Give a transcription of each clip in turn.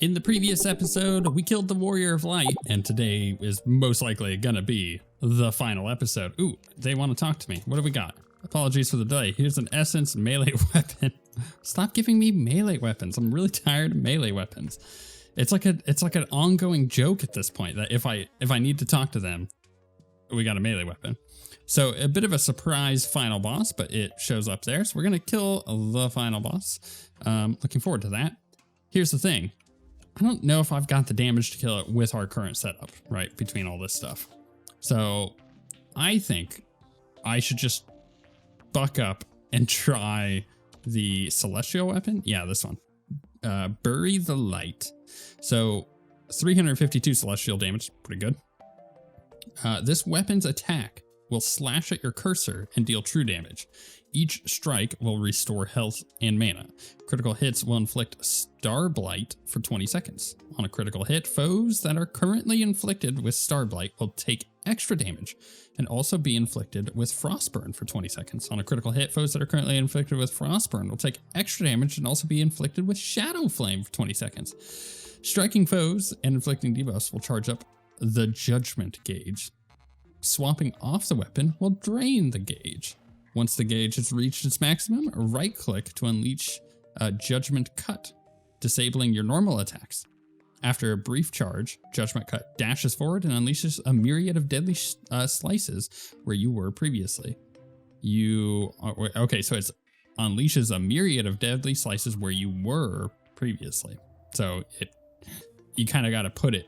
In the previous episode, we killed the Warrior of Light, and today is most likely gonna be the final episode. Ooh, they want to talk to me. What do we got? Apologies for the delay. Here's an essence melee weapon. Stop giving me melee weapons. I'm really tired of melee weapons. It's like an ongoing joke at this point that if I need to talk to them, we got a melee weapon. So a bit of a surprise final boss, but it shows up there. So we're gonna kill the final boss. Looking forward to that. Here's the thing. I don't know if I've got the damage to kill it with our current setup, right? Between all this stuff. So I think I should just buck up and try the celestial weapon. Yeah, this one. Bury the Light. So 352 celestial damage, pretty good. This weapon's attack will slash at your cursor and deal true damage. Each strike will restore health and mana. Critical hits will inflict Star Blight for 20 seconds. On a critical hit, foes that are currently inflicted with Star Blight will take extra damage and also be inflicted with Frostburn for 20 seconds. On a critical hit, foes that are currently inflicted with Frostburn will take extra damage and also be inflicted with Shadow Flame for 20 seconds. Striking foes and inflicting debuffs will charge up the Judgment gauge. Swapping off the weapon will drain the gauge. Once the gauge has reached its maximum, right-click to unleash Judgment Cut, disabling your normal attacks. After a brief charge, Judgment Cut dashes forward and unleashes a myriad of deadly slices where you were previously. Okay, so it unleashes a myriad of deadly slices where you were previously. So you kind of got to put it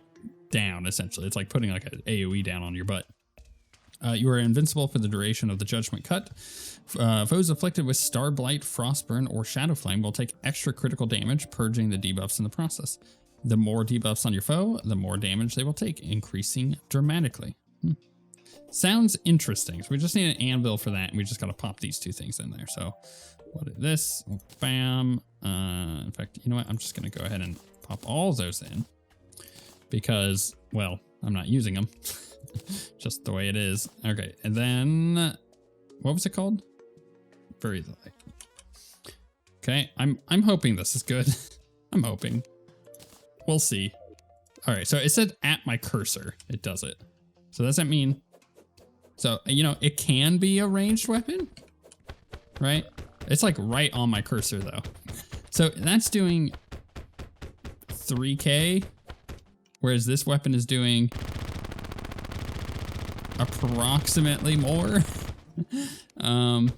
down, essentially. It's like putting like an AoE down on your butt. You are invincible for the duration of the Judgment Cut. Foes afflicted with Star Blight, Frostburn, or Shadow Flame will take extra critical damage, purging the debuffs in the process. The more debuffs on your foe, the more damage they will take, increasing dramatically. Sounds interesting. So we just need an anvil for that, and we just got to pop these two things in there. So what is this? Bam. In fact, you know what? I'm just going to go ahead and pop all those in because, well, I'm not using them. Just the way it is. Okay, and then what was it called? Bury the Light. Okay, I'm hoping this is good. I'm hoping. We'll see. All right, so it said at my cursor, it does it. So does that mean? So you know it can be a ranged weapon, right? It's like right on my cursor though. So that's doing 3K, whereas this weapon is doing approximately more. I'm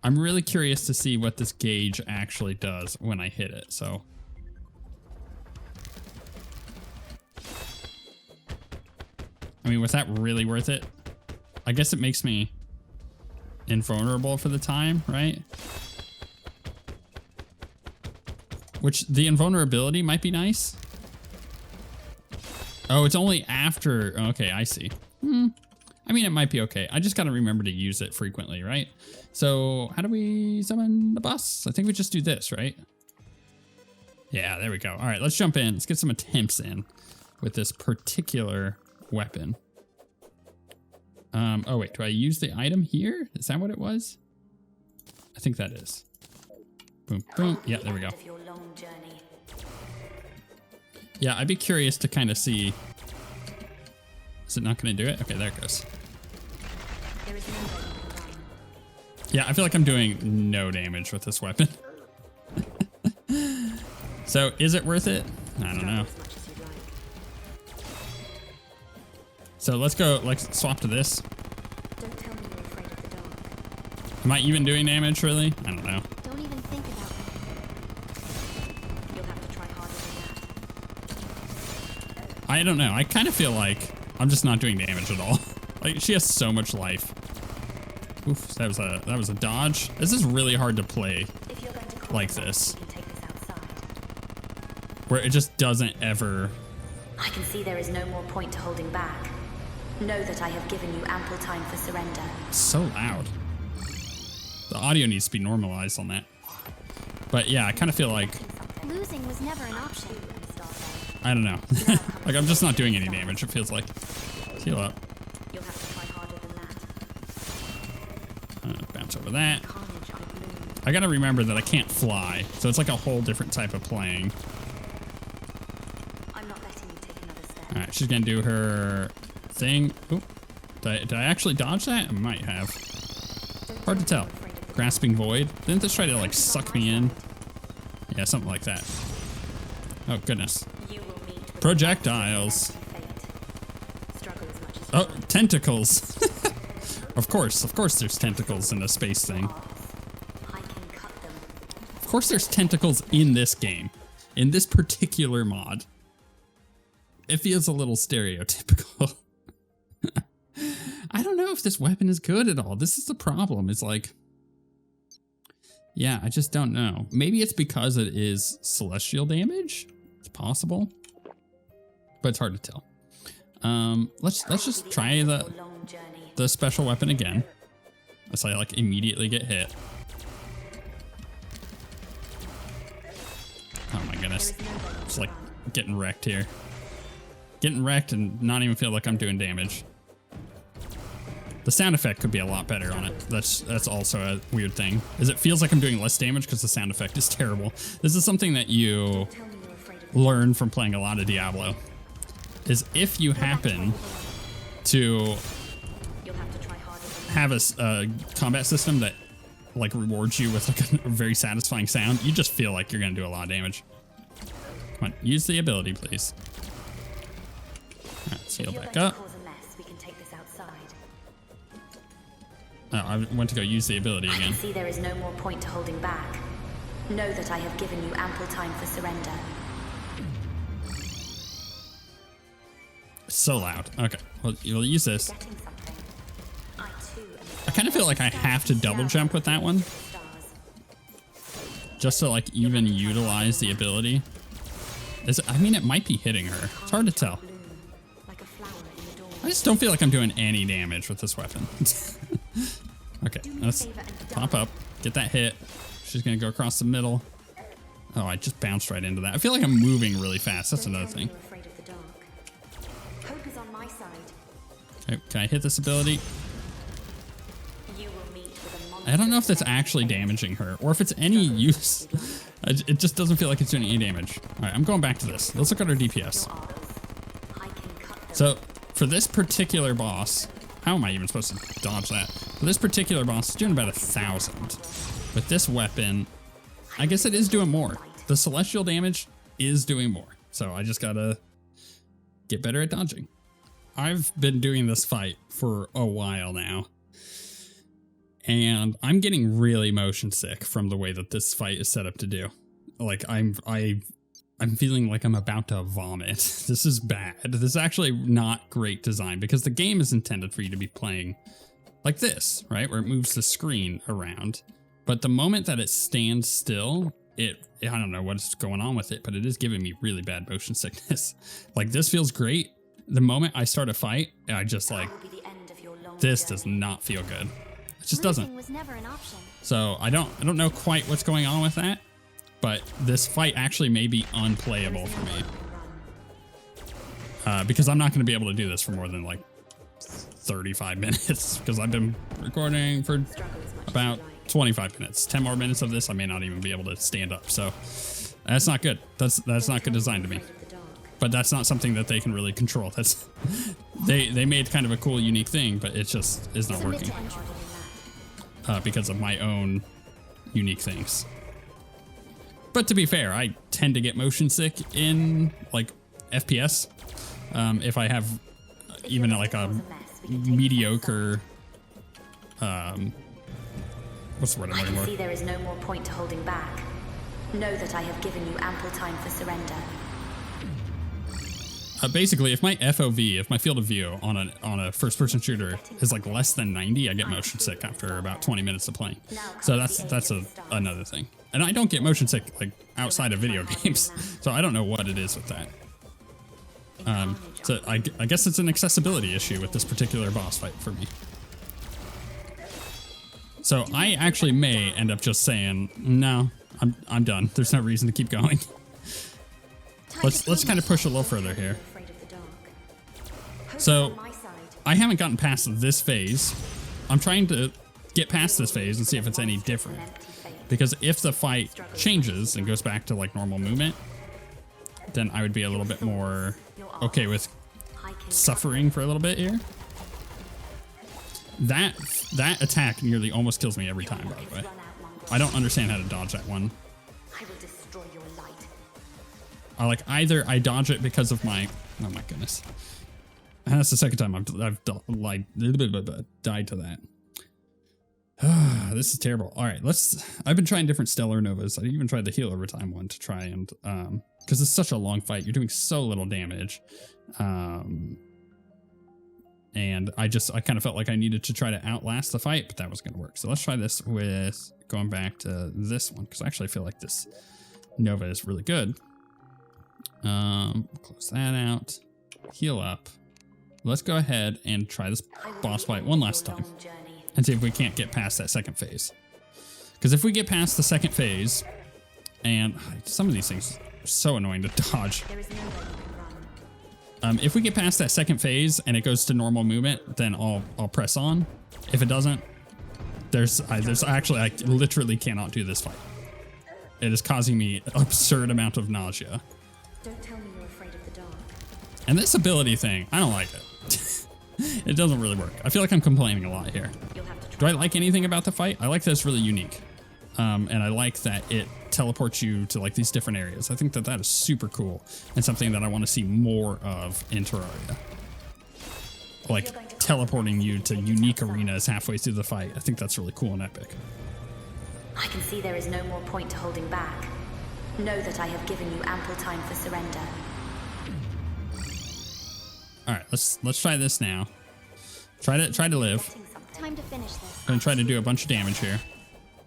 really curious to see what this gauge actually does when I hit it. So I mean, was that really worth it? I guess it makes me invulnerable for the time, right? Which the invulnerability might be nice. Oh, it's only after. Okay, I see. I mean, it might be okay. I just got to remember to use it frequently, right? So how do we summon the boss? I think we just do this, right? Yeah, there we go. All right, let's jump in. Let's get some attempts in with this particular weapon. Oh, wait, do I use the item here? Is that what it was? I think that is. Boom, boom. Yeah, there we go. Yeah, I'd be curious to kind of see. Is it not going to do it? Okay, there it goes. Yeah, I feel like I'm doing no damage with this weapon. So, is it worth it? I don't know. So let's go, let's swap to this. Am I even doing damage, really? I don't know. Don't even think about it. You'll have to try harder than that. I don't know. I kind of feel like I'm just not doing damage at all. Like, she has so much life. Oof, that was a dodge. This is really hard to play like this. Where it just doesn't ever. I can see there is no more point to holding back. Know that I have given you ample time for surrender. It's so loud. The audio needs to be normalized on that. But yeah, I kind of feel like losing was never an option. I don't know. Like I'm just not doing any damage. It feels like. Heal up. You'll have to try harder than that. Bounce over that. I gotta remember that I can't fly, so it's like a whole different type of playing. I'm not letting you take another step. All right, she's gonna do her thing. Oop. Did I actually dodge that? I might have. Hard to tell. Grasping Void. Didn't this try to like suck me in? Yeah, something like that. Oh goodness. You will meet with Projectiles. struggle as much as Oh, tentacles. Of course there's tentacles in the space thing. I can cut them. Of course there's tentacles in this game. In this particular mod. It feels a little stereotypical. I don't know if this weapon is good at all. This is the problem. It's like, yeah, I just don't know. Maybe it's because it is celestial damage. It's possible, but it's hard to tell. Let's just try the special weapon again. As I like immediately get hit. Oh my goodness. Just like getting wrecked here. Getting wrecked and not even feel like I'm doing damage. The sound effect could be a lot better on it. That's also a weird thing. Is it feels like I'm doing less damage because the sound effect is terrible. This is something that you learn from playing a lot of Diablo. Is if you happen to have a combat system that like rewards you with like a very satisfying sound, you just feel like you're gonna do a lot of damage. Come on, use the ability, please. All right, let's heal back up. Oh, I went to go use the ability again. I can see there is no more point to holding back. Know that I have given you ample time for surrender. It's so loud. Okay, well, you'll use this. Getting something. I too am I kind of feel like I have to double jump with that one. Just to like even utilize the ability. I mean, it might be hitting her. It's hard to tell. like a flower in the dawn. I just don't feel like I'm doing any damage with this weapon. Okay, let's pop up, get that hit. She's gonna go across the middle. Oh, I just bounced right into that. I feel like I'm moving really fast. That's another thing. Afraid of the dark. Hope is on my side. Okay, can I hit this ability? You will meet with a monster. I don't know if that's actually damaging her or if it's any use. It just doesn't feel like it's doing any damage. All right, I'm going back to this. Let's look at our DPS. I can cut them. So for this particular boss, how am I even supposed to dodge that? For this particular boss, it's doing about 1,000. With this weapon, I guess it is doing more. The celestial damage is doing more. So I just gotta get better at dodging. I've been doing this fight for a while now. And I'm getting really motion sick from the way that this fight is set up to do. Like I'm feeling like I'm about to vomit. This is bad. This is actually not great design because the game is intended for you to be playing like this, right? Where it moves the screen around. But the moment that it stands still, I don't know what's going on with it, but it is giving me really bad motion sickness. Like this feels great. The moment I start a fight, I just like, this does not feel good. It just doesn't. Was never an option. So I don't know quite what's going on with that. But this fight actually may be unplayable for me. Because I'm not going to be able to do this for more than like 35 minutes. Because I've been recording for about 25 minutes. 10 more minutes of this, I may not even be able to stand up. So that's not good. That's not good design to me. But that's not something that they can really control. That's they made kind of a cool, unique thing, but it just is not working. Because of my own unique things. But to be fair, I tend to get motion sick in like FPS. If I have even like a mediocre, what's the word I'm I looking can for? see there is no more point to holding back. Know that I have given you ample time for surrender. Basically, if my FOV, if my field of view on a first-person shooter is like less than 90, I get motion sick after about 20 minutes of playing. So that's another thing. And I don't get motion sick like outside of video games, so I don't know what it is with that. So I guess it's an accessibility issue with this particular boss fight for me. So I actually may end up just saying, no, I'm done. There's no reason to keep going. Let's kind of push a little further here. So I haven't gotten past this phase. I'm trying to get past this phase and see if it's any different. Because if the fight changes and goes back to like normal movement, then I would be a little bit more okay with suffering for a little bit here. That attack nearly almost kills me every time, by the way. I don't understand how to dodge that one. I will destroy your light. Either I dodge it because of my, oh my goodness. And that's the second time I've died to that. This is terrible. All right, I've been trying different Stellar Novas. I even tried the heal over time one to try and, because it's such a long fight. You're doing so little damage. And I kind of felt like I needed to try to outlast the fight, but that wasn't going to work. So let's try this with going back to this one, because I actually feel like this Nova is really good. Close that out. Heal up. Let's go ahead and try this boss fight one last time and see if we can't get past that second phase. Because if we get past the second phase, and some of these things are so annoying to dodge. If we get past that second phase and it goes to normal movement, then I'll press on. If it doesn't, there's actually, I literally cannot do this fight. It is causing me an absurd amount of nausea. Don't tell me you're afraid of the dark. And this ability thing, I don't like it. It doesn't really work. I feel like I'm complaining a lot here. Do I like anything about the fight? I like that it's really unique. And I like that it teleports you to like these different areas. I think that is super cool and something that I want to see more of in Terraria. Like teleporting you to unique arenas halfway through the fight. I think that's really cool and epic. I can see there is no more point to holding back. Know that I have given you ample time for surrender. All right, let's try this now. Try to live. Time to finish this. I'm gonna try to do a bunch of damage here.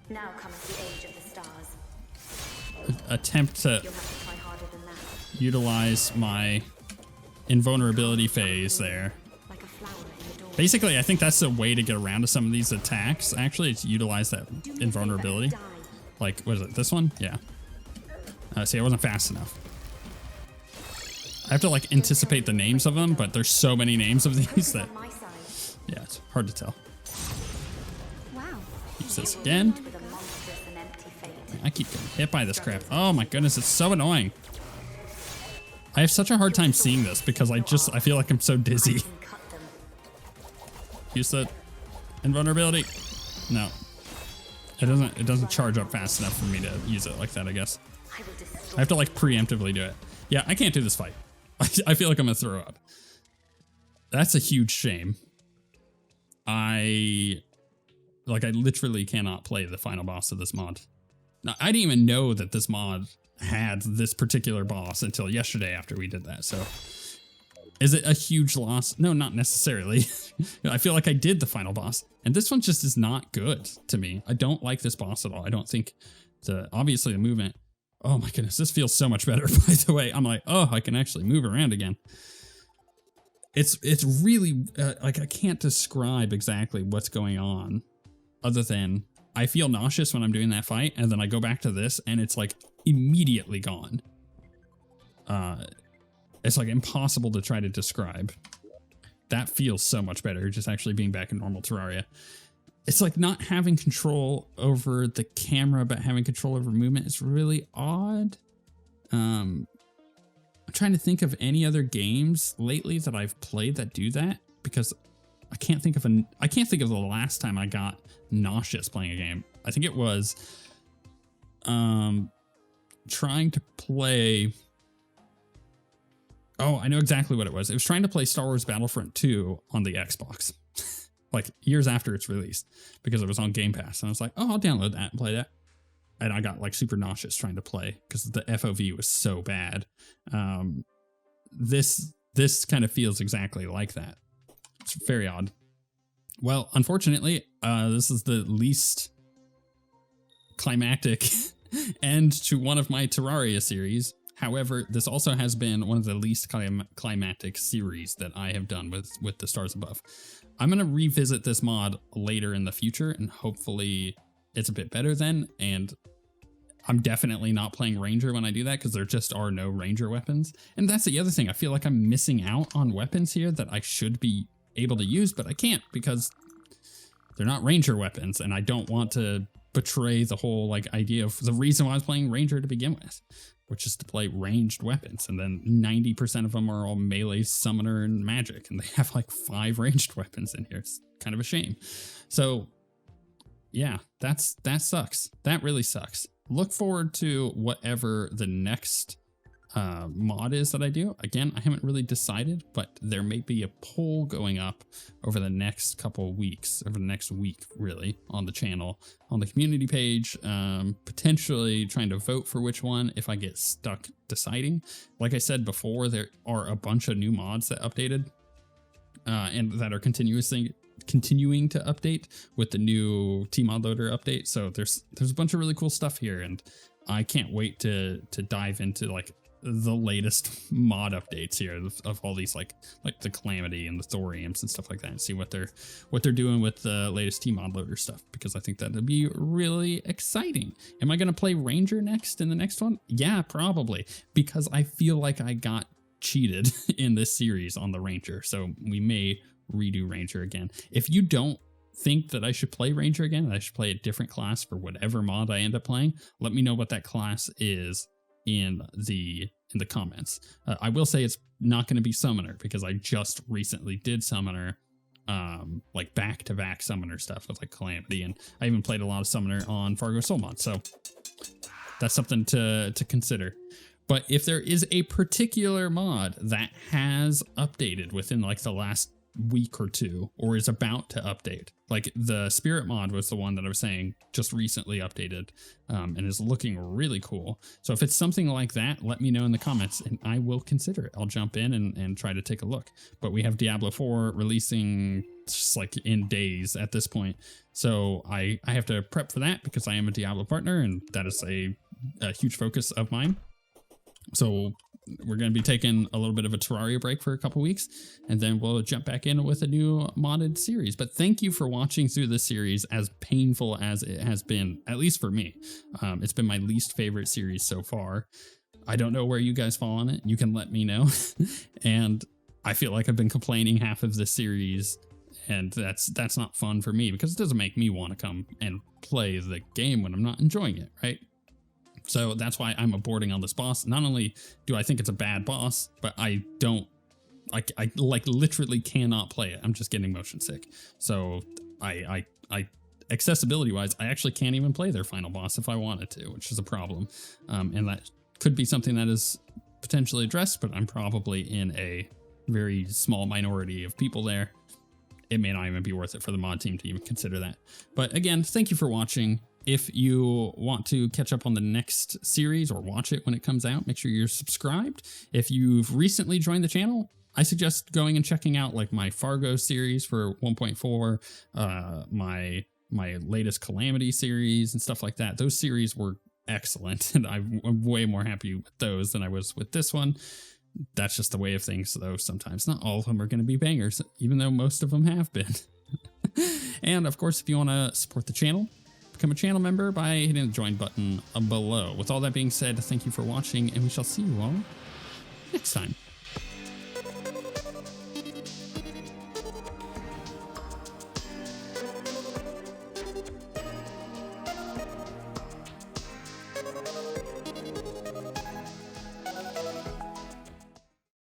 Now comes the age of the stars. Attempt to You'll have to try harder than that. utilize my invulnerability phase there. Like a flower in the door. Basically, I think that's the way to get around to some of these attacks. Actually, it's utilize that invulnerability. Like, what is it? This one? Yeah. See, I wasn't fast enough. I have to like anticipate the names of them, but there's so many names of these that, yeah, it's hard to tell. Wow. Use this again. I keep getting hit by this crap. Oh my goodness, it's so annoying. I have such a hard time seeing this because I feel like I'm so dizzy. Use the invulnerability. No. It doesn't charge up fast enough for me to use it like that, I guess. I have to like preemptively do it. Yeah, I can't do this fight. I feel like I'm gonna throw up. That's a huge shame. I literally cannot play the final boss of this mod. Now, I didn't even know that this mod had this particular boss until yesterday after we did that. So is it a huge loss? No, not necessarily. I feel like I did the final boss and this one just is not good to me. I don't like this boss at all. I don't think obviously the movement. Oh my goodness, this feels so much better, by the way. I'm like, oh, I can actually move around again. It's really, like, I can't describe exactly what's going on other than I feel nauseous when I'm doing that fight, and then I go back to this, and it's, like, immediately gone. It's, like, impossible to try to describe. That feels so much better, just actually being back in normal Terraria. It's like not having control over the camera, but having control over movement is really odd. I'm trying to think of any other games lately that I've played that do that because I can't think of the last time I got nauseous playing a game. I think it was trying to play. Oh, I know exactly what it was. It was trying to play Star Wars Battlefront 2 on the Xbox. Like years after it's released because it was on Game Pass. And I was like, oh, I'll download that and play that. And I got like super nauseous trying to play because the FOV was so bad. This kind of feels exactly like that. It's very odd. Well, unfortunately, this is the least climactic end to one of my Terraria series. However, this also has been one of the least climactic series that I have done with the Stars Above. I'm going to revisit this mod later in the future, and hopefully it's a bit better then. And I'm definitely not playing Ranger when I do that because there just are no Ranger weapons. And that's the other thing. I feel like I'm missing out on weapons here that I should be able to use, but I can't because they're not Ranger weapons. And I don't want to betray the whole like idea of the reason why I was playing Ranger to begin with, which is to play ranged weapons. And then 90% of them are all melee, summoner, and magic. And they have like 5 ranged weapons in here. It's kind of a shame. So yeah, that sucks. That really sucks. Look forward to whatever the next mod is that I do. Again, I haven't really decided, but there may be a poll going up over the next couple of weeks, over the next week really, on the channel, on the community page, potentially trying to vote for which one if I get stuck deciding. Like I said before, there are a bunch of new mods that updated and that are continuing to update with the new tmodloader update. So there's a bunch of really cool stuff here, and I can't wait to dive into like the latest mod updates here of all these like the Calamity and the Thoriums and stuff like that, and see what they're doing with the latest tmodloader stuff, because I think that'd be really exciting. Am I gonna play Ranger next in the next one? Yeah, probably, because I feel like I got cheated in this series on the Ranger, so we may redo Ranger again. If you don't think that I should play Ranger again, that I should play a different class for whatever mod I end up playing, let me know what that class is in the comments. I will say it's not going to be Summoner, because I just recently did Summoner, like back-to-back Summoner stuff with like Calamity, and I even played a lot of Summoner on Fargo Soul Mod, so that's something to consider. But if there is a particular mod that has updated within like the last week or two, or is about to update, like the Spirit mod was the one that I was saying just recently updated, and is looking really cool. So if it's something like that, let me know in the comments and I will consider it. I'll jump in and try to take a look. But we have Diablo 4 releasing just like in days at this point, so I have to prep for that because I am a Diablo partner, and that is a huge focus of mine. So we're going to be taking a little bit of a Terraria break for a couple weeks, and then we'll jump back in with a new modded series. But thank you for watching through this series, as painful as it has been, at least for me. It's been my least favorite series so far. I don't know where you guys fall on it. You can let me know. And I feel like I've been complaining half of this series, and that's not fun for me, because it doesn't make me want to come and play the game when I'm not enjoying it, right? So that's why I'm aborting on this boss. Not only do I think it's a bad boss, but I like literally cannot play it. I'm just getting motion sick. So I accessibility wise, I actually can't even play their final boss if I wanted to, which is a problem. And that could be something that is potentially addressed, but I'm probably in a very small minority of people there. It may not even be worth it for the mod team to even consider that. But again, thank you for watching. If you want to catch up on the next series or watch it when it comes out, make sure you're subscribed. If you've recently joined the channel, I suggest going and checking out like my Fargo series for 1.4, my latest Calamity series and stuff like that. Those series were excellent, and I'm way more happy with those than I was with this one. That's just the way of things, though. Sometimes not all of them are going to be bangers, even though most of them have been. And of course, if you want to support the channel, become a channel member by hitting the join button below. With all that being said, thank you for watching, and we shall see you all next time.